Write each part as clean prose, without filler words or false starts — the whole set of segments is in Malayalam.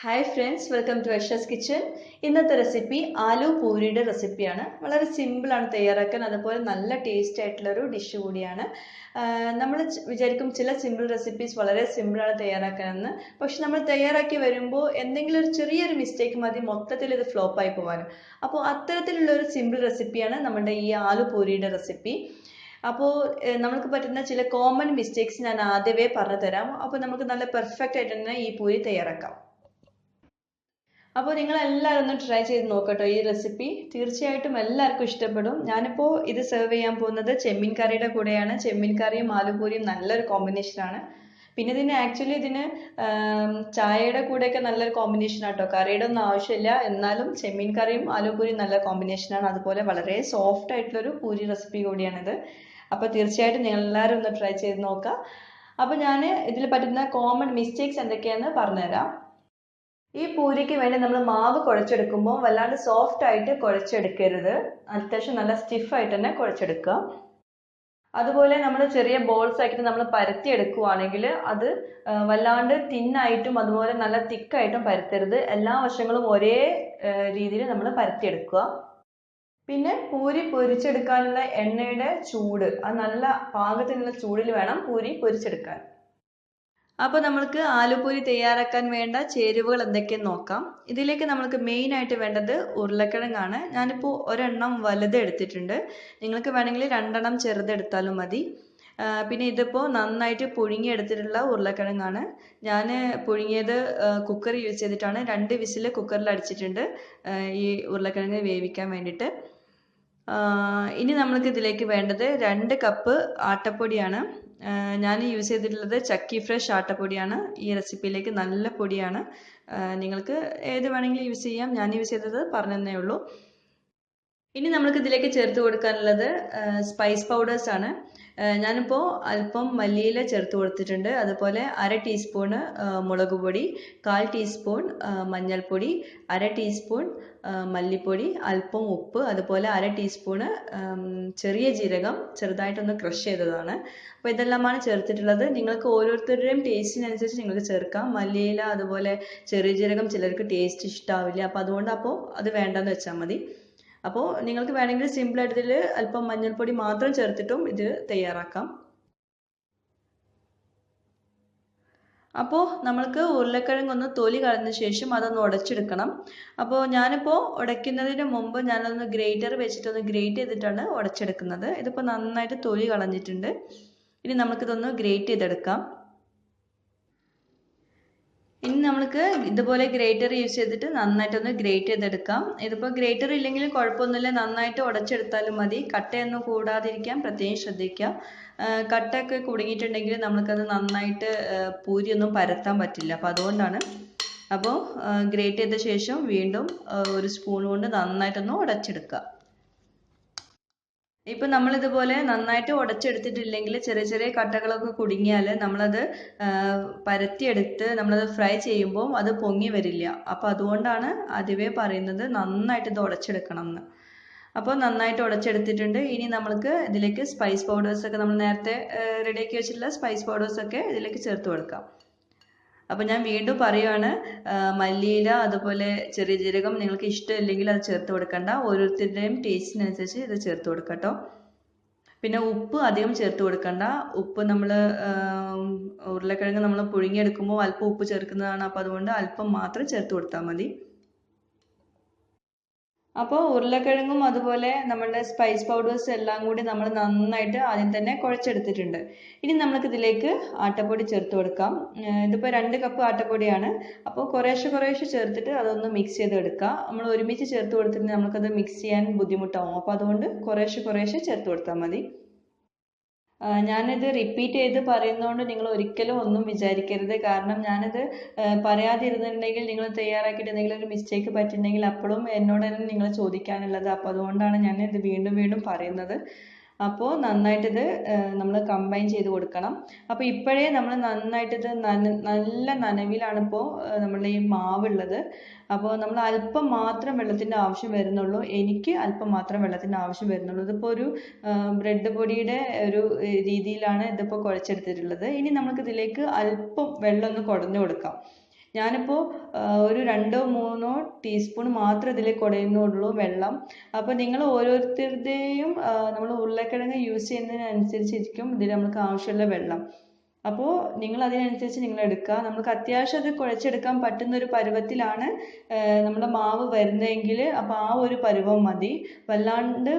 Hi friends, welcome to Aisha's kitchen. ഇന്നത്തെ റെസിപ്പി ആലു പൂരിയുടെ റെസിപ്പിയാണ്. വളരെ സിമ്പിളാണ് തയ്യാറാക്കാൻ, അതുപോലെ നല്ല ടേസ്റ്റ് ആയിട്ടുള്ളൊരു ഡിഷ് കൂടിയാണ്. നമ്മൾ വിചാരിക്കും ചില സിമ്പിൾ റെസിപ്പീസ് വളരെ സിമ്പിളാണ് തയ്യാറാക്കാനെന്ന്. പക്ഷെ നമ്മൾ തയ്യാറാക്കി വരുമ്പോൾ എന്തെങ്കിലും ഒരു ചെറിയൊരു മിസ്റ്റേക്ക് മതി മൊത്തത്തിൽ ഇത് ഫ്ലോപ്പായി പോകാൻ. അപ്പോൾ അത്തരത്തിലുള്ള ഒരു സിമ്പിൾ റെസിപ്പിയാണ് നമ്മുടെ ഈ ആലു പൂരിയുടെ റെസിപ്പി. അപ്പോൾ നമുക്ക് പറ്റുന്ന ചില കോമൺ മിസ്റ്റേക്സ് ഞാൻ ആദ്യമേ പറഞ്ഞു തരാം. അപ്പോൾ നമുക്ക് നല്ല പെർഫെക്റ്റ് ആയിട്ട് തന്നെ ഈ പൂരി തയ്യാറാക്കാം. അപ്പോൾ നിങ്ങൾ എല്ലാവരും ഒന്ന് ട്രൈ ചെയ്ത് നോക്കട്ടോ. ഈ റെസിപ്പി തീർച്ചയായിട്ടും എല്ലാവർക്കും ഇഷ്ടപ്പെടും. ഞാനിപ്പോൾ ഇത് സെർവ് ചെയ്യാൻ പോകുന്നത് ചെമ്മീൻ കറിയുടെ കൂടെയാണ്. ചെമ്മീൻ കറിയും ആലുപൂരിയും നല്ലൊരു കോമ്പിനേഷനാണ്. പിന്നെ ഇതിന് ചായയുടെ കൂടെയൊക്കെ നല്ലൊരു കോമ്പിനേഷൻ ആട്ടോ. കറിയുടെ ഒന്നും ആവശ്യമില്ല, എന്നാലും ചെമ്മീൻ കറിയും ആലുപൂരിയും നല്ല കോമ്പിനേഷനാണ്. അതുപോലെ വളരെ സോഫ്റ്റ് ആയിട്ടുള്ളൊരു പൂരി റെസിപ്പി കൂടിയാണിത്. അപ്പോൾ തീർച്ചയായിട്ടും നിങ്ങൾ എല്ലാവരും ഒന്ന് ട്രൈ ചെയ്ത് നോക്കാം. അപ്പോൾ ഞാൻ ഇതിൽ പറ്റുന്ന കോമൺ മിസ്റ്റേക്സ് എന്തൊക്കെയാണെന്ന് പറഞ്ഞുതരാം. ഈ പൂരിക്ക് വേണ്ടി നമ്മൾ മാവ് കുഴച്ചെടുക്കുമ്പോൾ വല്ലാണ്ട് സോഫ്റ്റ് ആയിട്ട് കുഴച്ചെടുക്കരുത്. അത്യാവശ്യം നല്ല സ്റ്റിഫായിട്ട് തന്നെ കുഴച്ചെടുക്കുക. അതുപോലെ നമ്മൾ ചെറിയ ബോൾസ് ആക്കിയിട്ട് നമ്മൾ പരത്തി എടുക്കുവാണെങ്കിൽ അത് വല്ലാണ്ട് തിന്നായിട്ടും അതുപോലെ നല്ല തിക്കായിട്ടും പരത്തരുത്. എല്ലാ വശങ്ങളും ഒരേ രീതിയിൽ നമ്മൾ പരത്തിയെടുക്കുക. പിന്നെ പൂരി പൊരിച്ചെടുക്കാനുള്ള എണ്ണയുടെ ചൂട്, അത് നല്ല പാകത്തിനുള്ള ചൂടിൽ വേണം പൂരി പൊരിച്ചെടുക്കാൻ. അപ്പോൾ നമ്മൾക്ക് ആലുപൂരി തയ്യാറാക്കാൻ വേണ്ട ചേരുവകൾ എന്തൊക്കെയെന്ന് നോക്കാം. ഇതിലേക്ക് നമ്മൾക്ക് മെയിൻ ആയിട്ട് വേണ്ടത് ഉരുളക്കിഴങ്ങാണ്. ഞാനിപ്പോൾ ഒരെണ്ണം വലുത് എടുത്തിട്ടുണ്ട്. നിങ്ങൾക്ക് വേണമെങ്കിൽ 2 എണ്ണം ചെറുതെടുത്താലും മതി. പിന്നെ ഇതിപ്പോൾ നന്നായിട്ട് പുഴുങ്ങിയെടുത്തിട്ടുള്ള ഉരുളക്കിഴങ്ങാണ്. ഞാൻ പുഴുങ്ങിയത് കുക്കർ യൂസ് ചെയ്തിട്ടാണ്. 2 വിസിൽ കുക്കറിൽ അടിച്ചിട്ടുണ്ട് ഈ ഉരുളക്കിഴങ്ങ് വേവിക്കാൻ വേണ്ടിയിട്ട്. ഇനി നമ്മൾക്ക് ഇതിലേക്ക് വേണ്ടത് 2 കപ്പ് ആട്ടപ്പൊടിയാണ്. ഞാൻ യൂസ് ചെയ്തിട്ടുള്ളത് ചക്കി ഫ്രഷ് ആട്ടപ്പൊടിയാണ്. ഈ റെസിപ്പിയിലേക്ക് നല്ല പൊടിയാണ്. നിങ്ങൾക്ക് ഏത് വേണമെങ്കിലും യൂസ് ചെയ്യാം. ഞാൻ യൂസ് ചെയ്തത് പറഞ്ഞതേ ഉള്ളൂ. ഇനി നമ്മൾക്ക് ഇതിലേക്ക് ചേർത്ത് കൊടുക്കാനുള്ളത് സ്പൈസ് പൗഡേഴ്സ് ആണ്. ഞാനിപ്പോൾ അല്പം മല്ലിയില ചേർത്ത് കൊടുത്തിട്ടുണ്ട്. അതുപോലെ 1/2 ടീസ്പൂണ് മുളക് പൊടി, 1/4 ടീസ്പൂൺ മഞ്ഞൾപ്പൊടി, 1/2 ടീസ്പൂൺ മല്ലിപ്പൊടി, അല്പം ഉപ്പ്, അതുപോലെ 1/2 ടീസ്പൂണ് ചെറിയ ജീരകം ചെറുതായിട്ടൊന്ന് ക്രഷ് ചെയ്തതാണ്. അപ്പോൾ ഇതെല്ലാമാണ് ചേർത്തിട്ടുള്ളത്. നിങ്ങൾക്ക് ഓരോരുത്തരുടെയും ടേസ്റ്റിനനുസരിച്ച് നിങ്ങൾക്ക് ചേർക്കാം. മല്ലിയില അതുപോലെ ചെറിയ ജീരകം ചിലർക്ക് ടേസ്റ്റ് ഇഷ്ടാവില്ല. അപ്പോൾ അതുകൊണ്ട് അത് വേണ്ടെന്ന് വെച്ചാൽ മതി. അപ്പോൾ നിങ്ങൾക്ക് വേണമെങ്കിൽ സിമ്പിളായിട്ട് ഇതിൽ അല്പം മഞ്ഞൾപ്പൊടി മാത്രം ചേർത്തിട്ടും ഇത് തയ്യാറാക്കാം. അപ്പോൾ നമ്മൾക്ക് ഉരുളക്കിഴങ്ങ് ഒന്ന് തൊലി കളഞ്ഞ ശേഷം അതൊന്ന് ഉടച്ചെടുക്കണം. അപ്പോൾ ഞാനിപ്പോൾ ഉടയ്ക്കുന്നതിന് മുമ്പ് ഞാനൊന്ന് ഗ്രേറ്റർ വെച്ചിട്ടൊന്ന് ഗ്രേറ്റ് ചെയ്തിട്ടാണ് ഉടച്ചെടുക്കുന്നത്. ഇതിപ്പോൾ നന്നായിട്ട് തൊലി കളഞ്ഞിട്ടുണ്ട്. ഇനി നമുക്കിതൊന്ന് ഗ്രേറ്റ് ചെയ്തെടുക്കാം. ഇനി നമുക്ക് ഇതുപോലെ ഗ്രേറ്റർ യൂസ് ചെയ്തിട്ട് നന്നായിട്ടൊന്ന് ഗ്രേറ്റ് ചെയ്തെടുക്കാം. ഇതിപ്പോൾ ഗ്രേറ്റർ ഇല്ലെങ്കിൽ കുഴപ്പമൊന്നുമില്ല, നന്നായിട്ട് ഉടച്ചെടുത്താലും മതി. കട്ടയൊന്നും കൂടാതിരിക്കാൻ പ്രത്യേകം ശ്രദ്ധിക്കുക. കട്ടയൊക്കെ കുടുങ്ങിയിട്ടുണ്ടെങ്കിൽ നമുക്കത് നന്നായിട്ട് പൂരിയൊന്നും പരത്താൻ പറ്റില്ല. അപ്പോൾ അതുകൊണ്ടാണ്. അപ്പോൾ ഗ്രേറ്റ് ചെയ്ത ശേഷം വീണ്ടും ഒരു സ്പൂൺ കൊണ്ട് നന്നായിട്ടൊന്ന് ഉടച്ചെടുക്കുക. ഇപ്പം നമ്മളിതുപോലെ നന്നായിട്ട് ഉടച്ചെടുത്തിട്ടില്ലെങ്കിൽ ചെറിയ ചെറിയ കട്ടകളൊക്കെ കുടുങ്ങിയാൽ നമ്മളത് പരത്തിയെടുത്ത് നമ്മളത് ഫ്രൈ ചെയ്യുമ്പോൾ അത് പൊങ്ങി വരില്ല. അപ്പോൾ അതുകൊണ്ടാണ് ആദ്യമേ പറയുന്നത് നന്നായിട്ട് ഇത് ഉടച്ചെടുക്കണം എന്ന്. അപ്പോൾ നന്നായിട്ട് ഉടച്ചെടുത്തിട്ടുണ്ട്. ഇനി നമ്മൾക്ക് ഇതിലേക്ക് സ്പൈസ് പൗഡേഴ്സൊക്കെ നമ്മൾ നേരത്തെ റെഡിയാക്കി വെച്ചിട്ടുള്ള സ്പൈസ് പൗഡേഴ്സൊക്കെ ഇതിലേക്ക് ചേർത്ത് കൊടുക്കാം. അപ്പോൾ ഞാൻ വീണ്ടും പറയുവാണ്, മല്ലിയില അതുപോലെ ചെറിയ ജീരകം നിങ്ങൾക്ക് ഇഷ്ടമില്ലെങ്കിൽ അത് ചേർത്ത് കൊടുക്കണ്ട. ഓരോരുത്തരുടെയും ടേസ്റ്റിനനുസരിച്ച് ഇത് ചേർത്ത് കൊടുക്കട്ടോ. പിന്നെ ഉപ്പ് അധികം ചേർത്ത് കൊടുക്കണ്ട. ഉപ്പ് നമ്മൾ ഉരുളക്കിഴങ്ങ് നമ്മൾ പുഴുങ്ങിയെടുക്കുമ്പോൾ അല്പം ഉപ്പ് ചേർക്കുന്നതാണ്. അപ്പോൾ അതുകൊണ്ട് അല്പം മാത്രം ചേർത്ത് കൊടുത്താൽ മതി. അപ്പോൾ ഉരുളക്കിഴങ്ങും അതുപോലെ നമ്മളുടെ സ്പൈസ് പൗഡേഴ്സ് എല്ലാം കൂടി നമ്മൾ നന്നായിട്ട് ആദ്യം തന്നെ കുഴച്ചെടുത്തിട്ടുണ്ട്. ഇനി നമുക്ക് ഇതിലേക്ക് ആട്ടപ്പൊടി ചേർത്ത് കൊടുക്കാം. ഇതിപ്പോൾ 2 കപ്പ് ആട്ടപ്പൊടിയാണ്. അപ്പോൾ കുറേശ്ശെ ചേർത്തിട്ട് അതൊന്ന് മിക്സ് ചെയ്തെടുക്കുക. നമ്മൾ ഒരുമിച്ച് ചേർത്ത് കൊടുത്തിട്ട് നമുക്കത് മിക്സ് ചെയ്യാൻ ബുദ്ധിമുട്ടാവും. അപ്പോൾ അതുകൊണ്ട് കുറേശ്ശെ ചേർത്ത് കൊടുത്താൽ മതി. ഞാനിത് റിപ്പീറ്റ് ചെയ്ത് പറയുന്നതുകൊണ്ട് നിങ്ങൾ ഒരിക്കലും ഒന്നും വിചാരിക്കരുത്. കാരണം ഞാനിത് പറയാതിരുന്നിട്ടുണ്ടെങ്കിൽ നിങ്ങൾ തയ്യാറാക്കിയിട്ട് എന്തെങ്കിലും ഒരു മിസ്റ്റേക്ക് പറ്റിയിട്ടുണ്ടെങ്കിൽ അപ്പോഴും എന്നോട് തന്നെ നിങ്ങൾ ചോദിക്കാനുള്ളത്. അപ്പോൾ അതുകൊണ്ടാണ് ഞാൻ ഇത് വീണ്ടും പറയുന്നത്. അപ്പോൾ നന്നായിട്ടിത് നമ്മൾ കമ്പൈൻ ചെയ്ത് കൊടുക്കണം. അപ്പോൾ ഇപ്പോഴേ നമ്മൾ നന്നായിട്ടിത് നല്ല നനവിലാണ് ഇപ്പോൾ നമ്മളുടെ ഈ മാവുള്ളത്. അപ്പോൾ നമ്മൾ അല്പം മാത്രം വെള്ളത്തിൻ്റെ ആവശ്യം വരുന്നുള്ളൂ. എനിക്ക് അല്പം മാത്രം വെള്ളത്തിൻ്റെ ആവശ്യം വരുന്നുള്ളൂ. ഇതിപ്പോൾ ഒരു ബ്രെഡ് പൊടിയുടെ ഒരു രീതിയിലാണ് ഇതിപ്പോൾ കുഴച്ചെടുത്തിട്ടുള്ളത്. ഇനി നമുക്ക് ഇതിലേക്ക് അല്പം വെള്ളം ഒന്ന് കുടഞ്ഞു കൊടുക്കാം. ഞാനിപ്പോൾ ഒരു 2-3 ടീസ്പൂൺ മാത്രമേ ഇതിൽ കുടയുന്നുള്ളൂ വെള്ളം. അപ്പോൾ നിങ്ങൾ ഓരോരുത്തരുടെയും നമ്മൾ ഉരുളക്കിഴങ്ങ് യൂസ് ചെയ്യുന്നതിനനുസരിച്ചിരിക്കും ഇതിൽ നമുക്ക് ആവശ്യമുള്ള വെള്ളം. അപ്പോൾ നിങ്ങൾ അതിനനുസരിച്ച് നിങ്ങൾ എടുക്കുക. നമുക്ക് അത്യാവശ്യം അത് കുഴച്ചെടുക്കാൻ പറ്റുന്ന ഒരു പരുവത്തിലാണ് നമ്മുടെ മാവ് വരുന്നതെങ്കിൽ അപ്പോൾ ആ ഒരു പരുവം മതി. വല്ലാണ്ട്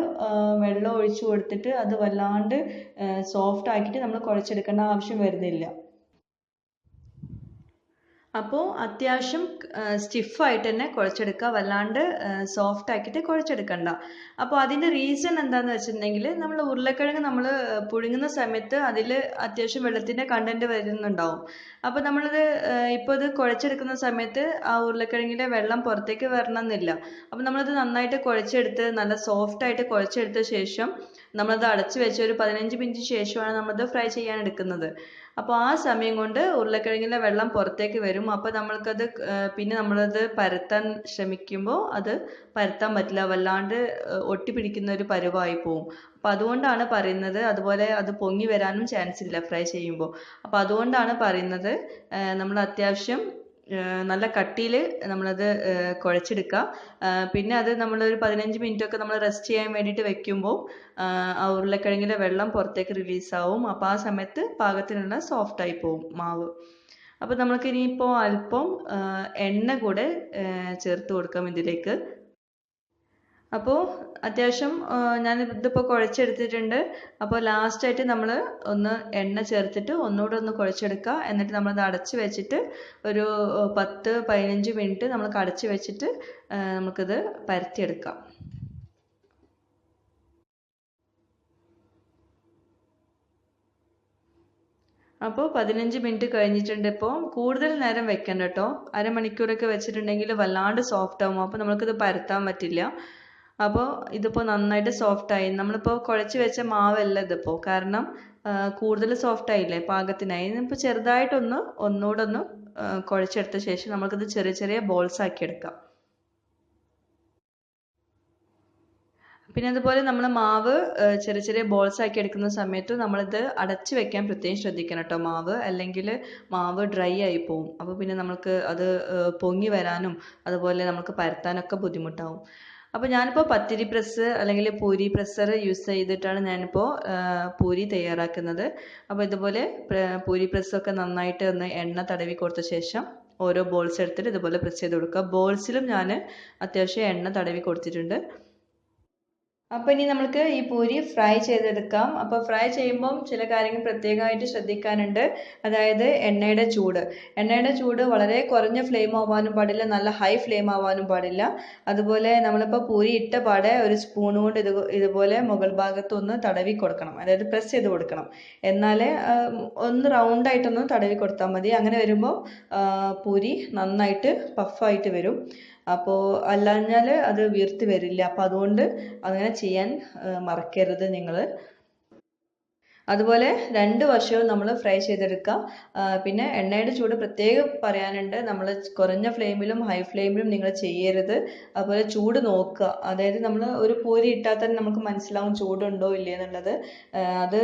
വെള്ളം ഒഴിച്ചു കൊടുത്തിട്ട് അത് വല്ലാണ്ട് സോഫ്റ്റ് ആക്കിയിട്ട് നമ്മൾ കുഴച്ചെടുക്കേണ്ട ആവശ്യം വരുന്നില്ല. അപ്പോൾ അത്യാവശ്യം സ്റ്റിഫായിട്ട് തന്നെ കുഴച്ചെടുക്കുക, വല്ലാണ്ട് സോഫ്റ്റ് ആക്കിയിട്ട് കുഴച്ചെടുക്കണ്ട. അപ്പോൾ അതിൻ്റെ റീസൺ എന്താണെന്ന് വെച്ചിട്ടുണ്ടെങ്കിൽ നമ്മൾ ഉരുളക്കിഴങ്ങ് നമ്മൾ പുഴുങ്ങുന്ന സമയത്ത് അതിൽ അത്യാവശ്യം വെള്ളത്തിൻ്റെ കണ്ടന്റ് വരുന്നുണ്ടാവും. അപ്പോൾ നമ്മളത് ഇപ്പോൾ ഇത് കുഴച്ചെടുക്കുന്ന സമയത്ത് ആ ഉരുളക്കിഴങ്ങിൻ്റെ വെള്ളം പുറത്തേക്ക് വരണമെന്നില്ല. അപ്പോൾ നമ്മളത് നന്നായിട്ട് കുഴച്ചെടുത്ത് നല്ല സോഫ്റ്റ് ആയിട്ട് കുഴച്ചെടുത്ത ശേഷം നമ്മളത് അടച്ചു വെച്ച് ഒരു 15 മിനിറ്റ് ശേഷമാണ് നമ്മളത് ഫ്രൈ ചെയ്യാൻ എടുക്കുന്നത്. അപ്പോൾ ആ സമയം കൊണ്ട് ഉരുളക്കിഴങ്ങിലെ വെള്ളം പുറത്തേക്ക് വരും. അപ്പോൾ നമ്മൾക്കത് പിന്നെ നമ്മളത് പരത്താൻ ശ്രമിക്കുമ്പോൾ അത് പരത്താൻ പറ്റില്ല, വല്ലാണ്ട് ഒട്ടിപ്പിടിക്കുന്ന ഒരു പരുവായി പോവും. അപ്പോൾ അതുകൊണ്ടാണ് പറയുന്നത്. അതുപോലെ അത് പൊങ്ങി വരാനും ചാൻസ് ഇല്ല ഫ്രൈ ചെയ്യുമ്പോൾ. അപ്പോൾ അതുകൊണ്ടാണ് പറയുന്നത് നമ്മൾ അത്യാവശ്യം നല്ല കട്ടിയിൽ നമ്മളത് കുഴച്ചെടുക്കുക. പിന്നെ അത് നമ്മളൊരു 15 മിനിറ്റ് ഒക്കെ നമ്മൾ റെസ്റ്റ് ചെയ്യാൻ വേണ്ടിയിട്ട് വെക്കുമ്പോൾ ആ ഉരുളക്കിഴങ്ങിലെ വെള്ളം പുറത്തേക്ക് റിലീസാവും. അപ്പോൾ ആ സമയത്ത് പാകത്തിനുള്ള സോഫ്റ്റ് ആയി പോവും മാവ്. അപ്പോൾ നമുക്കിനിയിപ്പോൾ അല്പം എണ്ണ കൂടെ ചേർത്ത് കൊടുക്കാം ഇതിലേക്ക്. അപ്പോൾ അത്യാവശ്യം ഞാൻ ഇതിപ്പോൾ കുഴച്ചെടുത്തിട്ടുണ്ട്. അപ്പോൾ ലാസ്റ്റായിട്ട് നമ്മൾ ഒന്ന് എണ്ണ ചേർത്തിട്ട് ഒന്നുകൂടെ ഒന്ന് കുഴച്ചെടുക്കുക. എന്നിട്ട് നമ്മളത് അടച്ച് വെച്ചിട്ട് ഒരു 10-15 മിനിറ്റ് നമുക്ക് അടച്ച് വെച്ചിട്ട് നമുക്കിത് പരത്തിയെടുക്കാം. അപ്പോൾ 15 മിനിറ്റ് കഴിഞ്ഞിട്ടുണ്ട്. ഇപ്പോൾ കൂടുതൽ നേരം വെക്കണ്ട കേട്ടോ. അരമണിക്കൂറൊക്കെ വെച്ചിട്ടുണ്ടെങ്കിൽ വല്ലാണ്ട് സോഫ്റ്റ് ആവും. അപ്പോൾ നമുക്കിത് പരത്താൻ പറ്റില്ല. അപ്പോൾ ഇതിപ്പോൾ നന്നായിട്ട് സോഫ്റ്റ് ആയി. നമ്മളിപ്പോൾ കുഴച്ച് വെച്ച മാവല്ല ഇതിപ്പോൾ, കാരണം കൂടുതൽ സോഫ്റ്റ് ആയില്ലേ, പാകത്തിനായി. ഇപ്പോൾ ചെറുതായിട്ടൊന്ന് ഒന്നുകൂടെ ഒന്ന് കുഴച്ചെടുത്ത ശേഷം നമുക്കിത് ചെറിയ ചെറിയ ബോൾസ് ആക്കി എടുക്കാം. പിന്നെ അതുപോലെ നമ്മൾ മാവ് ചെറിയ ചെറിയ ബോൾസ് ആക്കി എടുക്കുന്ന സമയത്ത് നമ്മളിത് അടച്ചു വെക്കാൻ പ്രത്യേകം ശ്രദ്ധിക്കണം കേട്ടോ മാവ്, അല്ലെങ്കിൽ മാവ് ഡ്രൈ ആയി പോവും. അപ്പോൾ പിന്നെ നമുക്ക് അത് പൊങ്ങി വരാനും അതുപോലെ നമുക്ക് പരത്താനൊക്കെ ബുദ്ധിമുട്ടാവും. അപ്പോൾ ഞാനിപ്പോൾ പത്തിരി പ്രസ് അല്ലെങ്കിൽ പൂരി പ്രസ്സർ യൂസ് ചെയ്തിട്ടാണ് ഞാനിപ്പോൾ പൂരി തയ്യാറാക്കുന്നത്. അപ്പോൾ ഇതുപോലെ പൂരി പ്രസ്സൊക്കെ നന്നായിട്ട് ഒന്ന് എണ്ണ തടവി കൊടുത്ത ശേഷം ഓരോ ബോൾസ് എടുത്തിട്ട് ഇതുപോലെ പ്രസ് ചെയ്ത് കൊടുക്കുക. ബോൾസിലും ഞാൻ അത്യാവശ്യം എണ്ണ തടവി കൊടുത്തിട്ടുണ്ട്. അപ്പോൾ ഇനി നമുക്ക് ഈ പൂരി ഫ്രൈ ചെയ്തെടുക്കാം. അപ്പോൾ ഫ്രൈ ചെയ്യുമ്പം ചില കാര്യങ്ങൾ പ്രത്യേകമായിട്ട് ശ്രദ്ധിക്കാനുണ്ട്. അതായത് എണ്ണയുടെ ചൂട് വളരെ കുറഞ്ഞ ഫ്ലെയിം ആവാനും പാടില്ല, നല്ല ഹൈ ഫ്ലെയിം ആവാനും പാടില്ല. അതുപോലെ നമ്മളിപ്പോൾ പൂരി ഇട്ട പാടെ ഒരു സ്പൂൺ കൊണ്ട് ഇതുപോലെ മുകൾ ഭാഗത്തൊന്ന് തടവി കൊടുക്കണം, അതായത് പ്രസ് ചെയ്ത് കൊടുക്കണം. എന്നാലേ ഒന്ന് റൗണ്ടായിട്ടൊന്ന് തടവി കൊടുത്താൽ മതി. അങ്ങനെ വരുമ്പോൾ പൂരി നന്നായിട്ട് പഫായിട്ട് വരും. അപ്പോൾ അല്ലാഞ്ഞാൽ അത് വീർത്ത് വരില്ല. അപ്പോൾ അതുകൊണ്ട് അങ്ങനെ ചെയ്യാൻ മറക്കരുത് നിങ്ങൾ. അതുപോലെ 2 വശവും നമ്മൾ ഫ്രൈ ചെയ്തെടുക്കുക. പിന്നെ എണ്ണയുടെ ചൂട് പ്രത്യേകം പറയാനുണ്ട്. നമ്മൾ കുറഞ്ഞ ഫ്ലെയിമിലും ഹൈ ഫ്ലെയിമിലും നിങ്ങൾ ചെയ്യരുത്. അതുപോലെ ചൂട് നോക്കുക. അതായത് നമ്മൾ ഒരു പൂരി ഇട്ടാൽ തന്നെ നമുക്ക് മനസ്സിലാവും ചൂടുണ്ടോ ഇല്ലേ എന്നുള്ളത്. അത്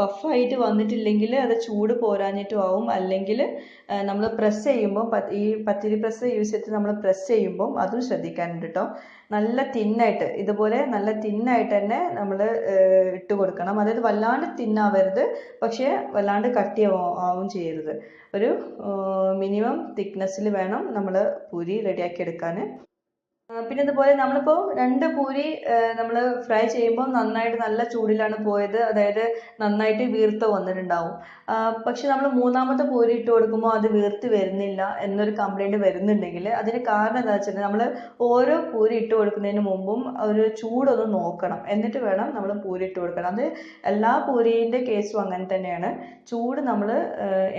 പഫായിട്ട് വന്നിട്ടില്ലെങ്കിൽ അത് ചൂട് പോരാഞ്ഞിട്ടും ആവും. അല്ലെങ്കിൽ നമ്മൾ പ്രസ് ചെയ്യുമ്പോൾ ഈ പത്തിരി പ്രസ് യൂസ് ചെയ്തിട്ട് നമ്മൾ പ്രസ് ചെയ്യുമ്പോൾ അതും ശ്രദ്ധിക്കാനുണ്ട് കേട്ടോ. നല്ല തിന്നായിട്ട് ഇതുപോലെ നല്ല തിന്നായിട്ട് തന്നെ നമ്മൾ ഇട്ട് കൊടുക്കണം. അതായത് വല്ലാണ്ട് തിന്നാവരുത്, പക്ഷേ വല്ലാണ്ട് കട്ടി ആവും ചെയ്യരുത്. ഒരു മിനിമം തിക്നെസ്സിൽ വേണം നമ്മൾ പൂരി റെഡിയാക്കി എടുക്കാൻ. പിന്നെ ഇതുപോലെ നമ്മളിപ്പോൾ 2 പൂരി നമ്മൾ ഫ്രൈ ചെയ്യുമ്പോൾ നന്നായിട്ട് നല്ല ചൂടിലാണ് പോയത്, അതായത് നന്നായിട്ട് വീർത്ത് വന്നിട്ടുണ്ടാവും. പക്ഷെ നമ്മൾ 3ാമത്തെ പൂരി ഇട്ട് കൊടുക്കുമ്പോൾ അത് വീർത്ത് വരുന്നില്ല എന്നൊരു കംപ്ലൈൻറ്റ് വരുന്നുണ്ടെങ്കിൽ അതിന് കാരണം എന്താ വെച്ചിട്ടുണ്ടെങ്കിൽ നമ്മൾ ഓരോ പൂരി ഇട്ട് കൊടുക്കുന്നതിന് മുമ്പും ഒരു ചൂടൊന്ന് നോക്കണം, എന്നിട്ട് വേണം നമ്മൾ പൂരി ഇട്ട് കൊടുക്കണം. അത് എല്ലാ പൂരീൻ്റെ കേസും അങ്ങനെ തന്നെയാണ്. ചൂട് നമ്മൾ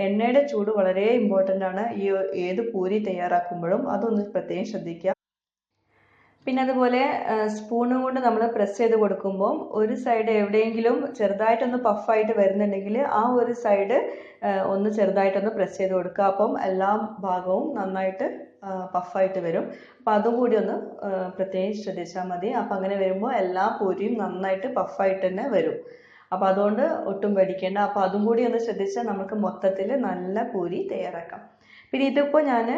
എണ്ണയുടെ ചൂട് വളരെ ഇമ്പോർട്ടൻ്റ് ആണ് ഈ ഏത് പൂരി തയ്യാറാക്കുമ്പോഴും. അതൊന്ന് പ്രത്യേകം ശ്രദ്ധിക്കുക. പിന്നെ അതുപോലെ സ്പൂണും കൊണ്ട് നമ്മൾ പ്രസ് ചെയ്ത് കൊടുക്കുമ്പോൾ ഒരു സൈഡ് എവിടെയെങ്കിലും ചെറുതായിട്ടൊന്ന് പഫായിട്ട് വരുന്നുണ്ടെങ്കിൽ ആ ഒരു സൈഡ് ഒന്ന് ചെറുതായിട്ടൊന്ന് പ്രസ് ചെയ്ത് കൊടുക്കുക. അപ്പം എല്ലാ ഭാഗവും നന്നായിട്ട് പഫായിട്ട് വരും. അപ്പം അതും കൂടി ഒന്ന് പ്രത്യേകം ശ്രദ്ധിച്ചാൽ മതി. അപ്പം അങ്ങനെ വരുമ്പോൾ എല്ലാ പൂരിയും നന്നായിട്ട് പഫായിട്ട് തന്നെ വരും. അപ്പോൾ അതുകൊണ്ട് ഒട്ടും പേടിക്കേണ്ട. അപ്പോൾ അതും കൂടി ഒന്ന് ശ്രദ്ധിച്ചാൽ നമുക്ക് മൊത്തത്തിൽ നല്ല പൂരി തയ്യാറാക്കാം. പിന്നെ ഇതിപ്പോൾ ഞാൻ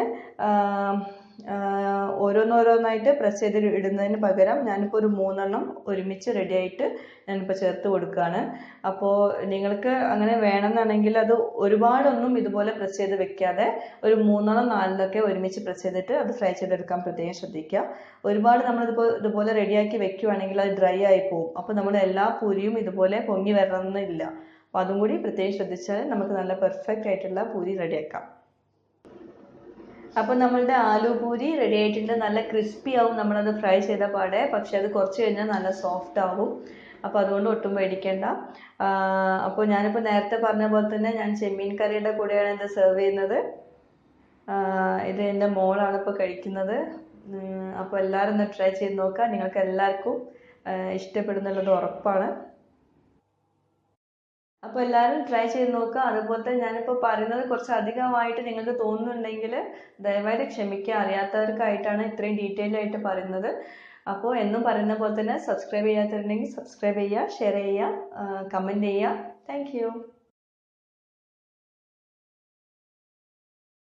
ഓരോന്നോരോന്നായിട്ട് പ്രസ് ചെയ്ത് ഇടുന്നതിന് പകരം ഞാനിപ്പോൾ ഒരു 3 ഒരുമിച്ച് റെഡി ആയിട്ട് ഞാനിപ്പോൾ ചേർത്ത് കൊടുക്കുകയാണ്. അപ്പോൾ നിങ്ങൾക്ക് അങ്ങനെ വേണമെന്നാണെങ്കിൽ അത് ഒരുപാടൊന്നും ഇതുപോലെ പ്രസ് ചെയ്ത് വെക്കാതെ ഒരു 3-4 ഒരുമിച്ച് പ്രസ് ചെയ്തിട്ട് അത് ഫ്രൈ ചെയ്തെടുക്കാൻ പ്രത്യേകം ശ്രദ്ധിക്കുക. ഒരുപാട് നമ്മളിതിപ്പോൾ ഇതുപോലെ റെഡിയാക്കി വെക്കുകയാണെങ്കിൽ അത് ഡ്രൈ ആയി പോകും. അപ്പോൾ നമ്മൾ എല്ലാ പൂരിയും ഇതുപോലെ പൊങ്ങി വരണമെന്നില്ല. അപ്പോൾ അതും കൂടി പ്രത്യേകം ശ്രദ്ധിച്ചാൽ നമുക്ക് നല്ല പെർഫെക്റ്റ് ആയിട്ടുള്ള പൂരി റെഡിയാക്കാം. അപ്പോൾ നമ്മളുടെ ആലു പൂരി റെഡി ആയിട്ടുണ്ട്. നല്ല ക്രിസ്പി ആവും നമ്മളത് ഫ്രൈ ചെയ്ത പാടെ, പക്ഷെ അത് കുറച്ച് കഴിഞ്ഞാൽ നല്ല സോഫ്റ്റ് ആവും. അപ്പോൾ അതുകൊണ്ട് ഒട്ടും പേടിക്കേണ്ട. അപ്പോൾ ഞാനിപ്പോൾ നേരത്തെ പറഞ്ഞ പോലെ തന്നെ ഞാൻ ചെമ്മീൻ കറിയുടെ കൂടെയാണ് ഇത് സെർവ് ചെയ്യുന്നത്. ഇത് എൻ്റെ മോളാണ് ഇപ്പോൾ കഴിക്കുന്നത്. അപ്പോൾ എല്ലാവരും ഒന്ന് ട്രൈ ചെയ്ത് നോക്കുക. നിങ്ങൾക്ക് എല്ലാവർക്കും ഇഷ്ടപ്പെടുന്നുള്ളത് ഉറപ്പാണ്. അപ്പോൾ എല്ലാവരും ട്രൈ ചെയ്ത് നോക്കുക. അതുപോലെ തന്നെ ഞാനിപ്പോൾ പറയുന്നത് കുറച്ച് അധികമായിട്ട് നിങ്ങൾക്ക് തോന്നുന്നുണ്ടെങ്കിൽ ദയവായിട്ട് ക്ഷമിക്കുക. അറിയാത്തവർക്കായിട്ടാണ് ഇത്രയും ഡീറ്റെയിൽ ആയിട്ട് പറയുന്നത്. അപ്പോൾ എന്നും പറയുന്ന പോലെ തന്നെ സബ്സ്ക്രൈബ് ചെയ്യാത്തവരുണ്ടെങ്കിൽ സബ്സ്ക്രൈബ് ചെയ്യുക, ഷെയർ ചെയ്യുക, കമൻറ്റ് ചെയ്യുക. Thank you.